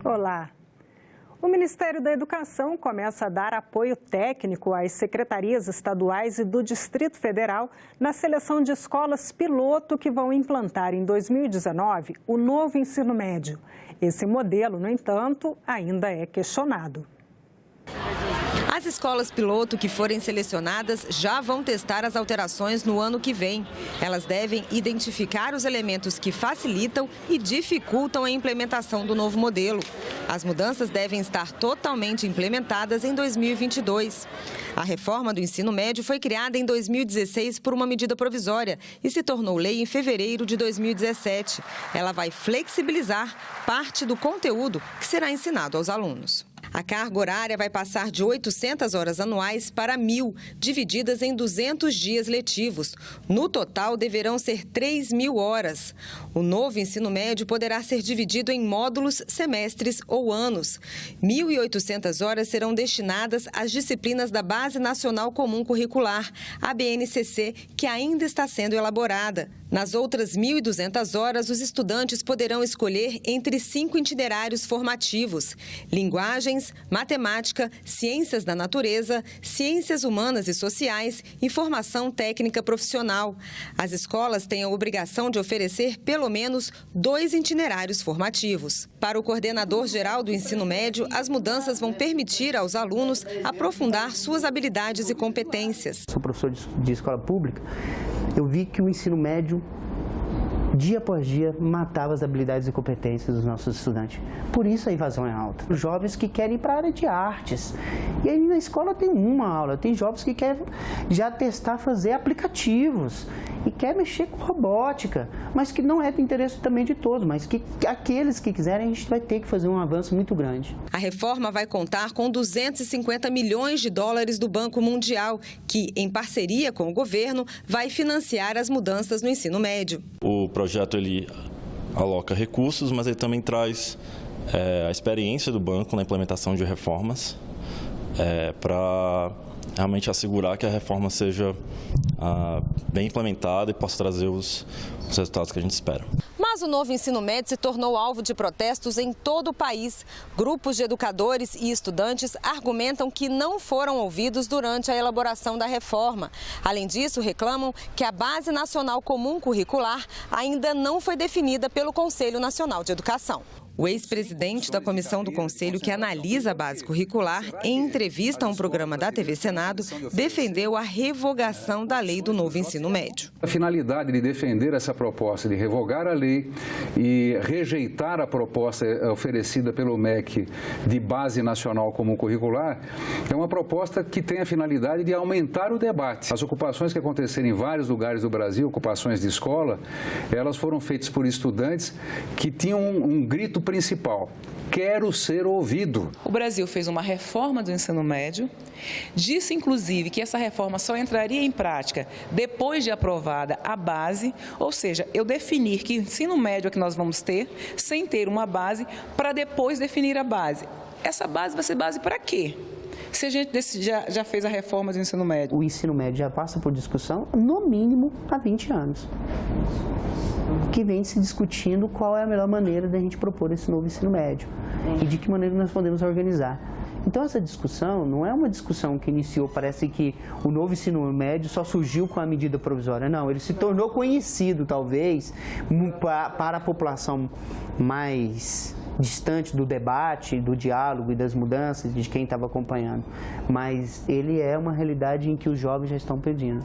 Olá! O Ministério da Educação começa a dar apoio técnico às secretarias estaduais e do Distrito Federal na seleção de escolas piloto que vão implantar em 2019 o novo ensino médio. Esse modelo, no entanto, ainda é questionado. As escolas piloto que forem selecionadas já vão testar as alterações no ano que vem. Elas devem identificar os elementos que facilitam e dificultam a implementação do novo modelo. As mudanças devem estar totalmente implementadas em 2022. A reforma do ensino médio foi criada em 2016 por uma medida provisória e se tornou lei em fevereiro de 2017. Ela vai flexibilizar parte do conteúdo que será ensinado aos alunos. A carga horária vai passar de 800 horas anuais para 1.000, divididas em 200 dias letivos. No total, deverão ser 3.000 horas. O novo ensino médio poderá ser dividido em módulos, semestres ou anos. 1.800 horas serão destinadas às disciplinas da Base Nacional Comum Curricular, a BNCC, que ainda está sendo elaborada. Nas outras 1.200 horas, os estudantes poderão escolher entre 5 itinerários formativos: linguagens, matemática, ciências da natureza, ciências humanas e sociais e formação técnica profissional. As escolas têm a obrigação de oferecer pelo menos 2 itinerários formativos. Para o coordenador geral do ensino médio, as mudanças vão permitir aos alunos aprofundar suas habilidades e competências. Sou professor de escola pública, eu vi que o ensino médio, dia após dia, matava as habilidades e competências dos nossos estudantes. Por isso a evasão é alta. Os jovens que querem ir para a área de artes. E aí na escola tem uma aula, tem jovens que querem já testar fazer aplicativos e quer mexer com robótica, mas que não é do interesse também de todos, mas que aqueles que quiserem, a gente vai ter que fazer um avanço muito grande. A reforma vai contar com 250 milhões de dólares do Banco Mundial, que, em parceria com o governo, vai financiar as mudanças no ensino médio. O projeto ele aloca recursos, mas ele também traz a experiência do banco na implementação de reformas para realmente assegurar que a reforma seja bem implementada e possa trazer os resultados que a gente espera. Mas o novo ensino médio se tornou alvo de protestos em todo o país. Grupos de educadores e estudantes argumentam que não foram ouvidos durante a elaboração da reforma. Além disso, reclamam que a Base Nacional Comum Curricular ainda não foi definida pelo Conselho Nacional de Educação. O ex-presidente da comissão do Conselho que analisa a base curricular, em entrevista a um programa da TV Senado, defendeu a revogação da lei do novo ensino médio. A finalidade de defender essa proposta de revogar a lei e rejeitar a proposta oferecida pelo MEC de Base Nacional Comum Curricular é uma proposta que tem a finalidade de aumentar o debate. As ocupações que aconteceram em vários lugares do Brasil, ocupações de escola, elas foram feitas por estudantes que tinham um grito principal: quero ser ouvido. O Brasil fez uma reforma do ensino médio, disse inclusive que essa reforma só entraria em prática depois de aprovada a base, ou seja, eu definir que ensino médio é que nós vamos ter, sem ter uma base, para depois definir a base. Essa base vai ser base para quê? Se a gente já fez a reforma do ensino médio. O ensino médio já passa por discussão, no mínimo, há 20 anos. Que vem se discutindo qual é a melhor maneira de a gente propor esse novo ensino médio e de que maneira nós podemos organizar. Então essa discussão não é uma discussão que iniciou, parece que o novo ensino médio só surgiu com a medida provisória. Não, ele se tornou conhecido, talvez, para a população mais distante do debate, do diálogo e das mudanças de quem estava acompanhando. Mas ele é uma realidade em que os jovens já estão pedindo.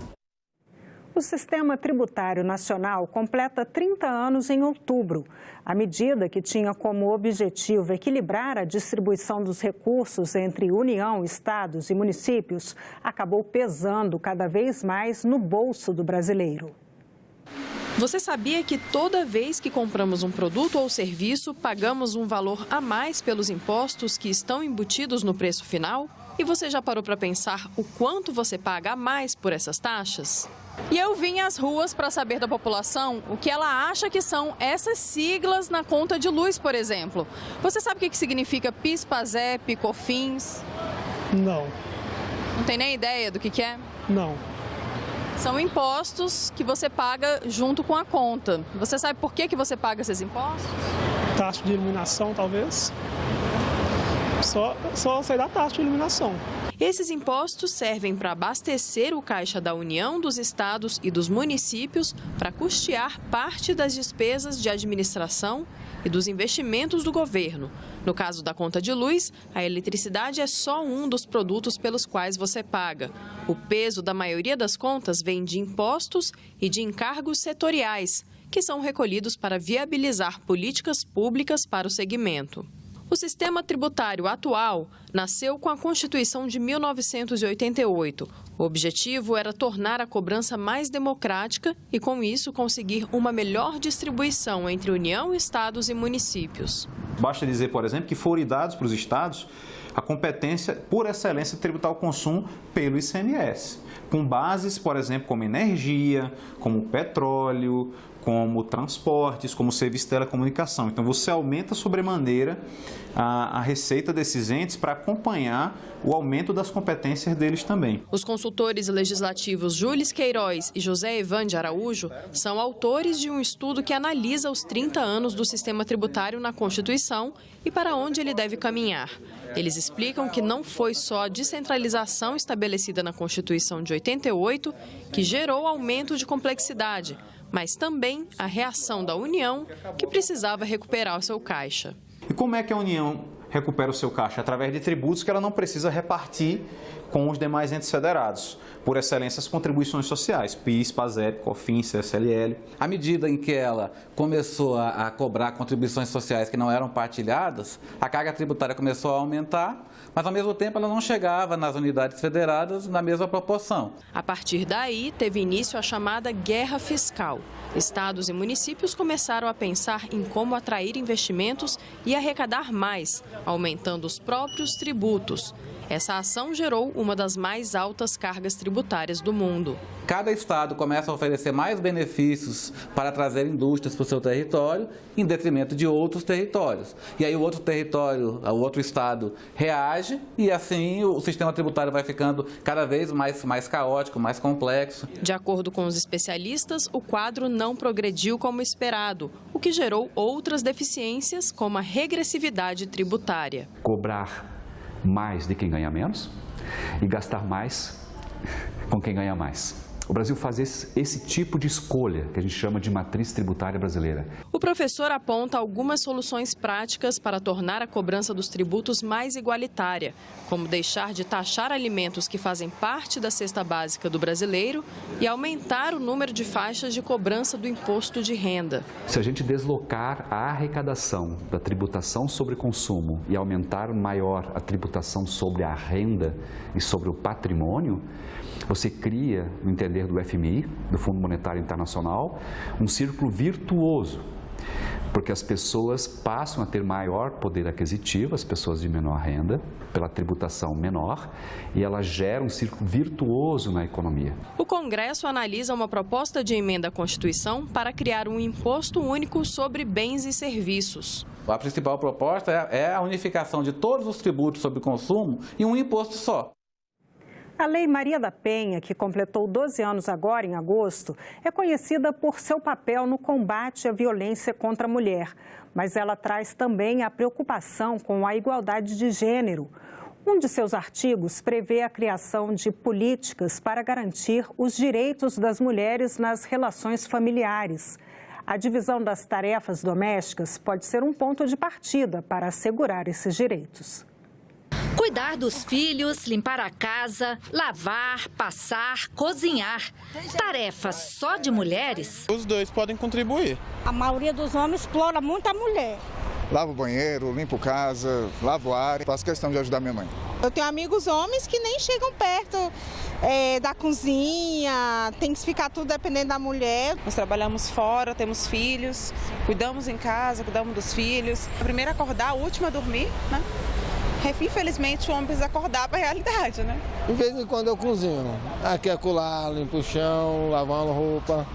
O Sistema Tributário Nacional completa 30 anos em outubro. A medida, que tinha como objetivo equilibrar a distribuição dos recursos entre União, estados e municípios, acabou pesando cada vez mais no bolso do brasileiro. Você sabia que toda vez que compramos um produto ou serviço, pagamos um valor a mais pelos impostos que estão embutidos no preço final? E você já parou para pensar o quanto você paga a mais por essas taxas? E eu vim às ruas para saber da população o que ela acha que são essas siglas na conta de luz, por exemplo. Você sabe o que significa PIS, PASEP, COFINS? Não. Não tem nem ideia do que é? Não. São impostos que você paga junto com a conta. Você sabe por que você paga esses impostos? taxa de iluminação, talvez. Só sair da taxa de iluminação. Esses impostos servem para abastecer o caixa da União, dos estados e dos municípios para custear parte das despesas de administração e dos investimentos do governo. No caso da conta de luz, a eletricidade é só um dos produtos pelos quais você paga. O peso da maioria das contas vem de impostos e de encargos setoriais, que são recolhidos para viabilizar políticas públicas para o segmento. O sistema tributário atual nasceu com a Constituição de 1988. O objetivo era tornar a cobrança mais democrática e, com isso, conseguir uma melhor distribuição entre União, estados e municípios. Basta dizer, por exemplo, que foram dados para os estados a competência, por excelência, de tributar o consumo pelo ICMS, com bases, por exemplo, como energia, como petróleo, como transportes, como serviço de telecomunicação. Então, você aumenta sobremaneira a receita desses entes para acompanhar o aumento das competências deles também. Os consultores legislativos Júlis Queiroz e José Evan de Araújo são autores de um estudo que analisa os 30 anos do sistema tributário na Constituição e para onde ele deve caminhar. Eles explicam que não foi só a descentralização estabelecida na Constituição de 88 que gerou aumento de complexidade, mas também a reação da União, que precisava recuperar o seu caixa. E como é que a União recupera o seu caixa? Através de tributos que ela não precisa repartir com os demais entes federados. Por excelência, as contribuições sociais, PIS, PASEP, COFINS, CSLL. À medida em que ela começou a cobrar contribuições sociais que não eram partilhadas, a carga tributária começou a aumentar, mas ao mesmo tempo ela não chegava nas unidades federadas na mesma proporção. A partir daí, teve início a chamada guerra fiscal. Estados e municípios começaram a pensar em como atrair investimentos e arrecadar mais, aumentando os próprios tributos. Essa ação gerou uma das mais altas cargas tributárias do mundo. Cada estado começa a oferecer mais benefícios para trazer indústrias para o seu território, em detrimento de outros territórios. E aí o outro território, o outro estado reage e assim o sistema tributário vai ficando cada vez mais caótico, mais complexo. De acordo com os especialistas, o quadro não progrediu como esperado, o que gerou outras deficiências, como a regressividade tributária. Cobrar mais de quem ganha menos e gastar mais com quem ganha mais. O Brasil faz esse tipo de escolha, que a gente chama de matriz tributária brasileira. O professor aponta algumas soluções práticas para tornar a cobrança dos tributos mais igualitária, como deixar de taxar alimentos que fazem parte da cesta básica do brasileiro e aumentar o número de faixas de cobrança do imposto de renda. Se a gente deslocar a arrecadação da tributação sobre consumo e aumentar maior a tributação sobre a renda e sobre o patrimônio, você cria, no entender do FMI, do Fundo Monetário Internacional, um círculo virtuoso, porque as pessoas passam a ter maior poder aquisitivo, as pessoas de menor renda, pela tributação menor, e ela gera um círculo virtuoso na economia. O Congresso analisa uma proposta de emenda à Constituição para criar um imposto único sobre bens e serviços. A principal proposta é a unificação de todos os tributos sobre consumo em um imposto só. A Lei Maria da Penha, que completou 12 anos agora, em agosto, é conhecida por seu papel no combate à violência contra a mulher. Mas ela traz também a preocupação com a igualdade de gênero. Um de seus artigos prevê a criação de políticas para garantir os direitos das mulheres nas relações familiares. A divisão das tarefas domésticas pode ser um ponto de partida para assegurar esses direitos. Cuidar dos filhos, limpar a casa, lavar, passar, cozinhar. Tarefas só de mulheres? Os dois podem contribuir. A maioria dos homens explora muito a mulher. Lavo o banheiro, limpo casa, lavo a área, faço questão de ajudar minha mãe. Eu tenho amigos homens que nem chegam perto da cozinha, tem que ficar tudo dependendo da mulher. Nós trabalhamos fora, temos filhos, cuidamos em casa, cuidamos dos filhos. A primeira a acordar, a última a dormir, né? Infelizmente, o homem precisa acordar para a realidade, né? De vez em quando eu cozinho. Aqui acolá, limpo o chão, lavo uma roupa,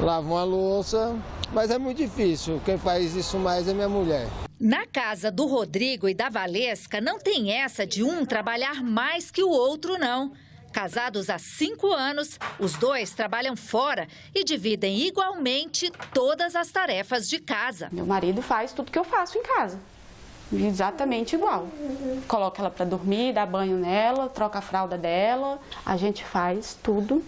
lavo uma louça, mas é muito difícil. Quem faz isso mais é minha mulher. Na casa do Rodrigo e da Valesca, não tem essa de um trabalhar mais que o outro, não. Casados há 5 anos, os dois trabalham fora e dividem igualmente todas as tarefas de casa. Meu marido faz tudo que eu faço em casa, exatamente igual. Coloca ela para dormir, dá banho nela, troca a fralda dela, a gente faz tudo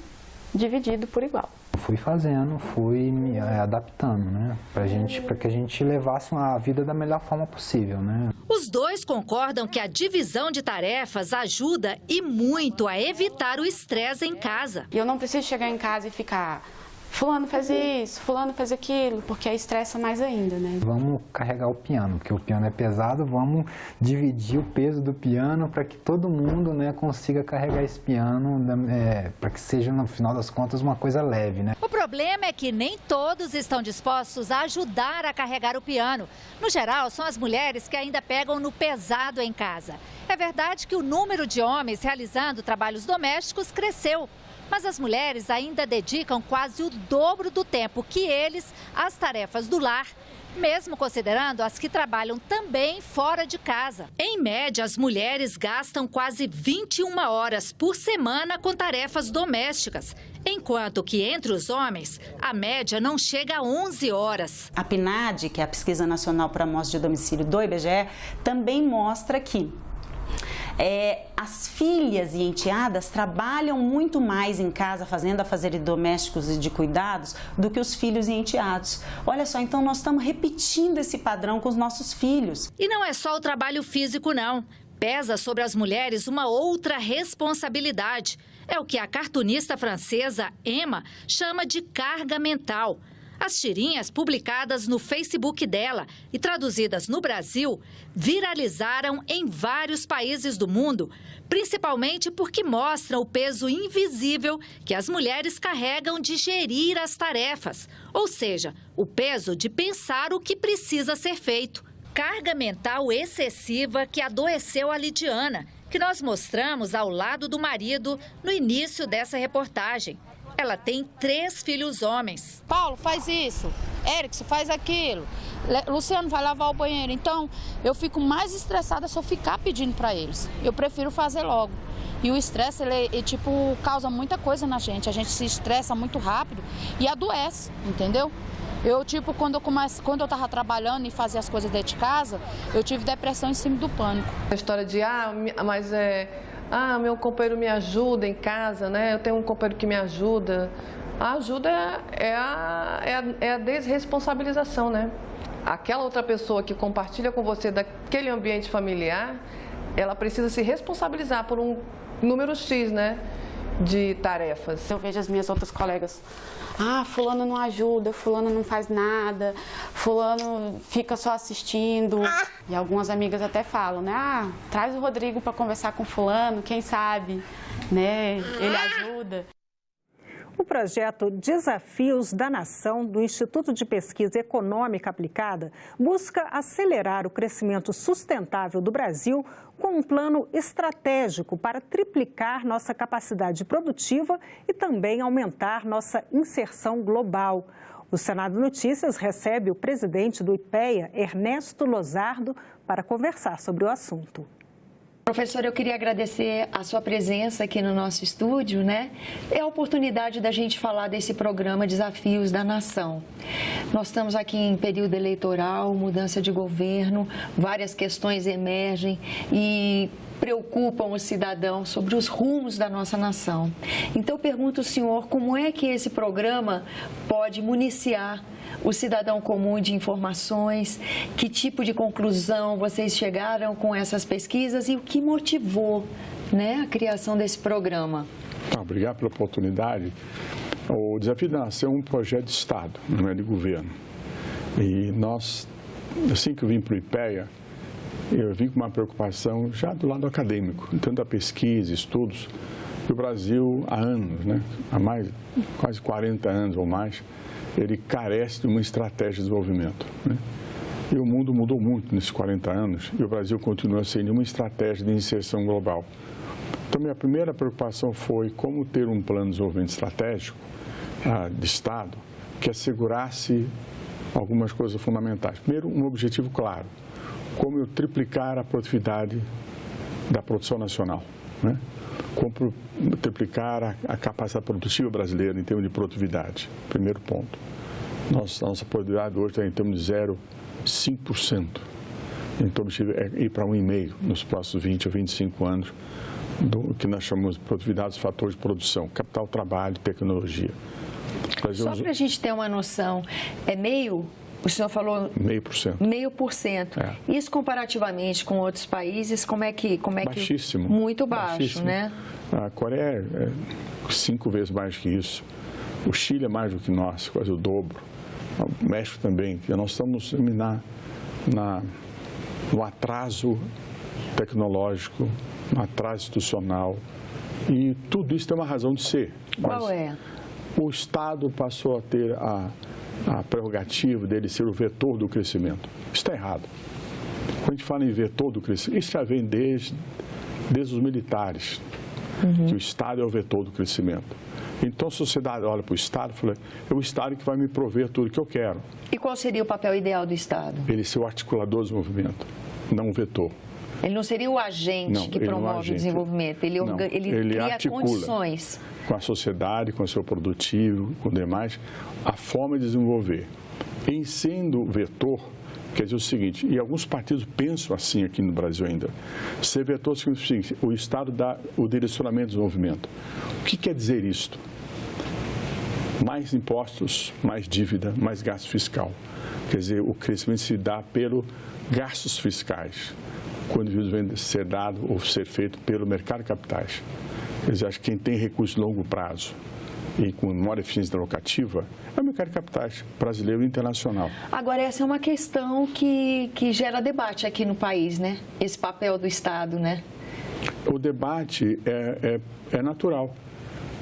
dividido por igual. Fui fazendo, fui me adaptando, né, para que a gente levasse a vida da melhor forma possível, né. Os dois concordam que a divisão de tarefas ajuda e muito a evitar o estresse em casa. E eu não preciso chegar em casa e ficar, fulano fez isso, fulano fez aquilo, porque aí estressa mais ainda, né. Vamos carregar o piano, porque o piano é pesado, vamos dividir o peso do piano para que todo mundo, né, consiga carregar esse piano, para que seja, no final das contas, uma coisa leve, né. O problema é que nem todos estão dispostos a ajudar a carregar o piano. No geral, são as mulheres que ainda pegam no pesado em casa. É verdade que o número de homens realizando trabalhos domésticos cresceu, mas as mulheres ainda dedicam quase o dobro do tempo que eles às tarefas do lar, mesmo considerando as que trabalham também fora de casa. Em média, as mulheres gastam quase 21 horas por semana com tarefas domésticas, enquanto que entre os homens, a média não chega a 11 horas. A PNAD, que é a Pesquisa Nacional por Amostra de Domicílio do IBGE, também mostra que as filhas e enteadas trabalham muito mais em casa fazendo afazeres domésticos e de cuidados do que os filhos e enteados. Olha só, então nós estamos repetindo esse padrão com os nossos filhos. E não é só o trabalho físico, não. Pesa sobre as mulheres uma outra responsabilidade. É o que a cartunista francesa Emma chama de carga mental. As tirinhas publicadas no Facebook dela e traduzidas no Brasil viralizaram em vários países do mundo, principalmente porque mostram o peso invisível que as mulheres carregam de gerir as tarefas, ou seja, o peso de pensar o que precisa ser feito. Carga mental excessiva que adoeceu a Lidiana, que nós mostramos ao lado do marido no início dessa reportagem. Ela tem 3 filhos homens. Paulo, faz isso. Erickson, faz aquilo. Luciano vai lavar o banheiro. Então, eu fico mais estressada se eu ficar pedindo para eles. Eu prefiro fazer logo. E o estresse, ele causa muita coisa na gente. A gente se estressa muito rápido e adoece, entendeu? Eu, quando eu estava trabalhando e fazia as coisas dentro de casa, eu tive depressão em cima do pânico. A história de, meu companheiro me ajuda em casa, né? Eu tenho um companheiro que me ajuda. A ajuda é a desresponsabilização, né? Aquela outra pessoa que compartilha com você daquele ambiente familiar, ela precisa se responsabilizar por um número X, né, de tarefas. Eu vejo as minhas outras colegas, fulano não ajuda, fulano não faz nada, fulano fica só assistindo. E algumas amigas até falam, né, traz o Rodrigo para conversar com fulano, quem sabe, né, ele ajuda. O projeto Desafios da Nação, do Instituto de Pesquisa Econômica Aplicada, busca acelerar o crescimento sustentável do Brasil com um plano estratégico para triplicar nossa capacidade produtiva e também aumentar nossa inserção global. O Senado Notícias recebe o presidente do IPEA, Ernesto Lozardo, para conversar sobre o assunto. Professor, eu queria agradecer a sua presença aqui no nosso estúdio, né? É a oportunidade da gente falar desse programa Desafios da Nação. Nós estamos aqui em período eleitoral, mudança de governo, várias questões emergem e preocupam o cidadão sobre os rumos da nossa nação. Então, eu pergunto ao senhor como é que esse programa pode municiar o cidadão comum de informações, que tipo de conclusão vocês chegaram com essas pesquisas e o que motivou, né, a criação desse programa? Obrigado pela oportunidade. O Desafio da Nação é um projeto de Estado, não é de governo. E nós, assim que eu vim para o IPEA, eu vim com uma preocupação já do lado acadêmico, tanto a pesquisa, estudos, que o Brasil há anos, né, há quase 40 anos ou mais, ele carece de uma estratégia de desenvolvimento, né? E o mundo mudou muito nesses 40 anos e o Brasil continua sem nenhuma estratégia de inserção global. Então, minha primeira preocupação foi como ter um plano de desenvolvimento estratégico de Estado que assegurasse algumas coisas fundamentais. Primeiro, um objetivo claro, como eu triplicar a produtividade da produção nacional. né? Como triplicar a capacidade produtiva brasileira em termos de produtividade. Primeiro ponto. Nossa produtividade hoje está em termos de 0,5%. Então, o objetivo é ir para 1,5% nos próximos 20 ou 25 anos, do que nós chamamos de produtividade dos fatores de produção, capital, trabalho, tecnologia. Só para a gente ter uma noção, é meio... O senhor falou... 0,5%. 0,5%. É. Isso comparativamente com outros países, como é que... Baixíssimo. Muito baixo, baixíssimo, né? A Coreia é 5 vezes mais que isso. O Chile é mais do que nós, quase o dobro. O México também. Nós estamos no atraso tecnológico, no atraso institucional. E tudo isso tem uma razão de ser. Qual é? O Estado passou a ter a prerrogativa dele ser o vetor do crescimento. Isso está errado. Quando a gente fala em vetor do crescimento, isso já vem desde os militares, que o Estado é o vetor do crescimento. Então a sociedade olha para o Estado e fala, é o Estado que vai me prover tudo que eu quero. E qual seria o papel ideal do Estado? Ele ser o articulador do desenvolvimento, não o vetor. Ele não seria o agente que promove o desenvolvimento, ele cria articula condições. Com a sociedade, com o seu produtivo, com o demais, a forma de desenvolver. Em sendo vetor, quer dizer o seguinte, e alguns partidos pensam assim aqui no Brasil ainda, ser vetor significa o seguinte, o Estado dá o direcionamento do desenvolvimento. O que quer dizer isto? Mais impostos, mais dívida, mais gasto fiscal. Quer dizer, o crescimento se dá pelos gastos fiscais, quando o indivíduo vem ser dado ou ser feito pelo mercado de capitais. Quer dizer, acho que quem tem recurso de longo prazo e com maior eficiência alocativa é o mercado de capitais brasileiro e internacional. Agora, essa é uma questão que gera debate aqui no país, né? Esse papel do Estado, né? O debate é natural.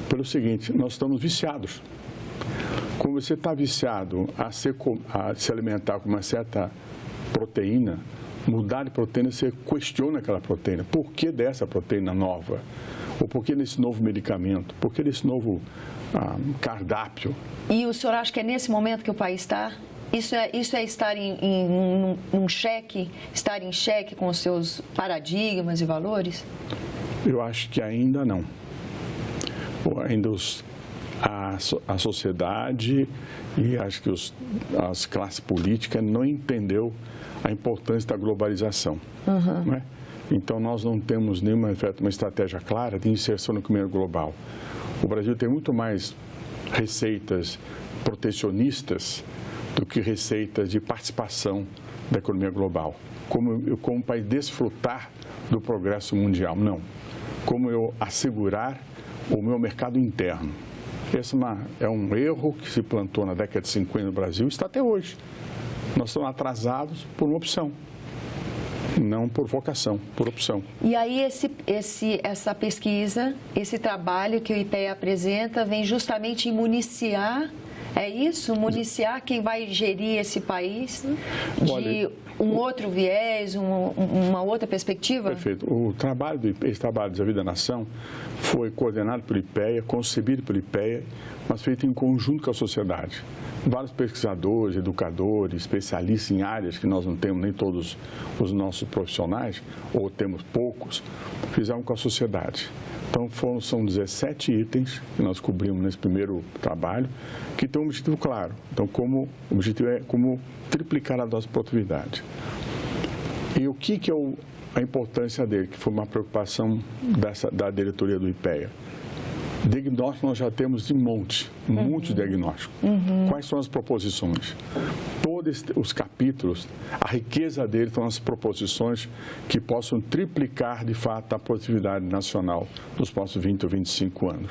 Pelo seguinte, nós estamos viciados. Quando você está viciado a se alimentar com uma certa proteína, mudar de proteína, você questiona aquela proteína. Por que dessa proteína nova? Ou por que desse novo medicamento? Por que desse novo cardápio? E o senhor acha que é nesse momento que o país está? Isso é estar num cheque, estar em cheque com os seus paradigmas e valores? Eu acho que ainda não. Ainda a sociedade e acho que as classes políticas não entendeu a importância da globalização. Não é? Então, nós não temos nenhuma estratégia clara de inserção no economia global. O Brasil tem muito mais receitas protecionistas do que receitas de participação da economia global. Como um país desfrutar do progresso mundial, não. Como eu assegurar o meu mercado interno. Esse é um erro que se plantou na década de 50 no Brasil e está até hoje. Nós estamos atrasados por uma opção. Não por vocação, por opção. E aí essa pesquisa, esse trabalho que o IPEA apresenta, vem justamente municiar, é isso? Municiar quem vai gerir esse país de um outro viés, uma outra perspectiva? Perfeito. Esse trabalho de Vida Nação foi coordenado pelo IPEA, concebido pelo IPEA, mas feito em conjunto com a sociedade. Vários pesquisadores, educadores, especialistas em áreas que nós não temos nem todos os nossos profissionais, ou temos poucos, fizeram com a sociedade. Então, são 17 itens que nós cobrimos nesse primeiro trabalho, que tem um objetivo claro. Então, o objetivo é como triplicar a nossa produtividade. E o que é a importância dele, que foi uma preocupação da diretoria do IPEA? Diagnóstico nós já temos de muitos diagnósticos. Quais são as proposições? Todos os capítulos, a riqueza deles são as proposições que possam triplicar, de fato, a produtividade nacional nos próximos 20 ou 25 anos.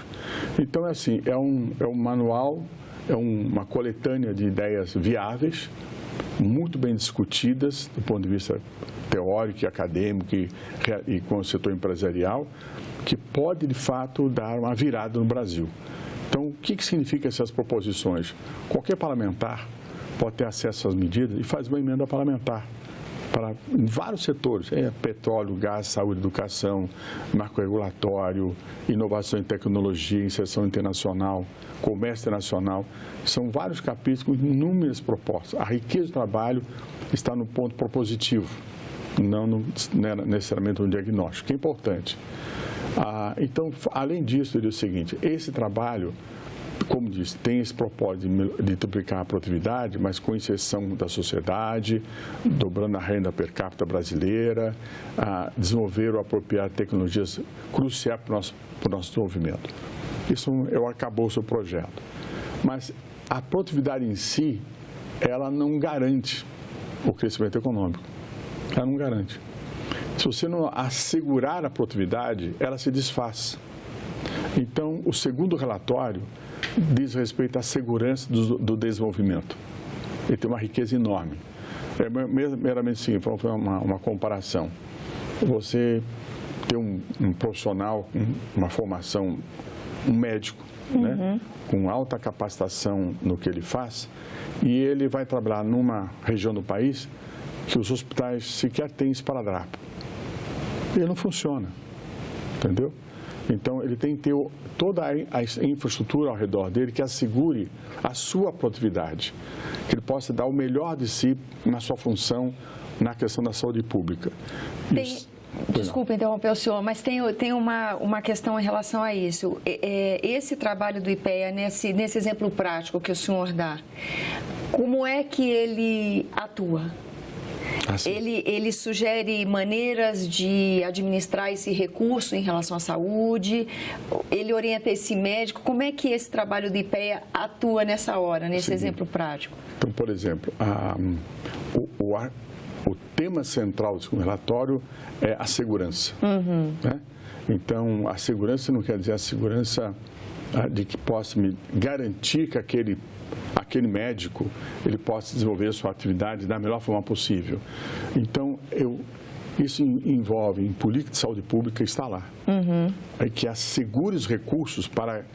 Então, é assim, é um manual, é uma coletânea de ideias viáveis, muito bem discutidas do ponto de vista teórico e acadêmico e com o setor empresarial, que pode, de fato, dar uma virada no Brasil. Então, o que significam essas proposições? Qualquer parlamentar pode ter acesso às medidas e faz uma emenda parlamentar para vários setores, petróleo, gás, saúde, educação, marco regulatório, inovação em tecnologia, inserção internacional, comércio internacional. São vários capítulos com inúmeras propostas. A riqueza do trabalho está no ponto propositivo, não necessariamente no diagnóstico, que é importante. Então, além disso, eu digo o seguinte, esse trabalho, como disse, tem esse propósito de duplicar a produtividade, mas com inserção da sociedade, dobrando a renda per capita brasileira, desenvolver ou apropriar tecnologias cruciais para o nosso desenvolvimento. Isso é o arcabouço do projeto. Mas a produtividade em si, ela não garante o crescimento econômico. Ela não garante. Se você não assegurar a produtividade, ela se desfaz. Então, o segundo relatório diz respeito à segurança do desenvolvimento. Ele tem uma riqueza enorme. É meramente sim, foi uma comparação. Você tem um profissional, uma formação, um médico, né, com alta capacitação no que ele faz, e ele vai trabalhar numa região do país que os hospitais sequer têm esparadrapo. Ele não funciona, entendeu? Então, ele tem que ter toda a infraestrutura ao redor dele que assegure a sua produtividade, que ele possa dar o melhor de si na sua função na questão da saúde pública. Desculpa interromper o senhor, mas tem uma questão em relação a isso. Esse trabalho do IPEA, nesse exemplo prático que o senhor dá, como é que ele atua? Ele sugere maneiras de administrar esse recurso em relação à saúde, ele orienta esse médico. Como é que esse trabalho do IPEA atua nessa hora, nesse exemplo prático? Então, por exemplo, o tema central do segundo relatório é a segurança. Né? Então, a segurança não quer dizer a segurança de que possa me garantir que aquele médico ele possa desenvolver a sua atividade da melhor forma possível. Então, isso envolve em política de saúde pública está lá. Que assegure os recursos para,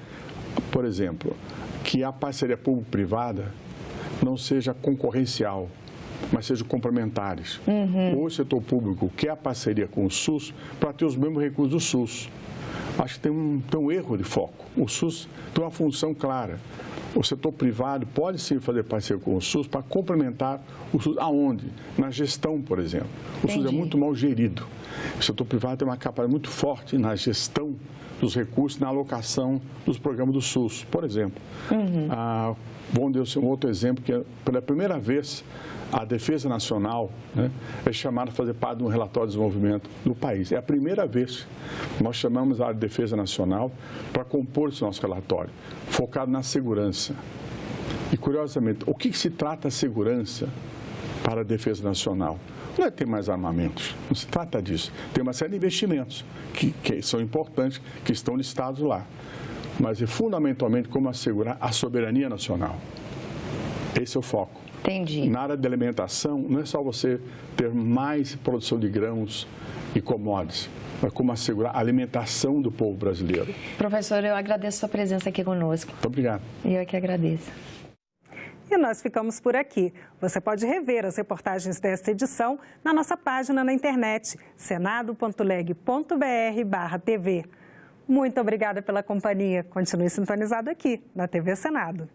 por exemplo, que a parceria público-privada não seja concorrencial, mas sejam complementares. Ou o setor público quer a parceria com o SUS para ter os mesmos recursos do SUS. Acho que tem um erro de foco. O SUS tem uma função clara. O setor privado pode sim fazer parceria com o SUS para complementar o SUS. Aonde? Na gestão, por exemplo. O SUS é muito mal gerido. O setor privado tem uma capacidade muito forte na gestão dos recursos, na alocação dos programas do SUS, por exemplo. Vamos dar um outro exemplo, que pela primeira vez a Defesa Nacional, né, é chamada a fazer parte de um relatório de desenvolvimento do país. É a primeira vez que nós chamamos a Defesa Nacional para compor esse nosso relatório, focado na segurança. E, curiosamente, o que se trata a segurança para a Defesa Nacional? Não é ter mais armamentos, não se trata disso. Tem uma série de investimentos que são importantes, que estão listados lá. Mas é fundamentalmente como assegurar a soberania nacional. Esse é o foco. Entendi. Na área de alimentação, não é só você ter mais produção de grãos e commodities, mas como assegurar a alimentação do povo brasileiro. Professor, eu agradeço a sua presença aqui conosco. Muito obrigado. Eu é que agradeço. E nós ficamos por aqui. Você pode rever as reportagens desta edição na nossa página na internet, senado.leg.br/tv. Muito obrigada pela companhia. Continue sintonizado aqui na TV Senado.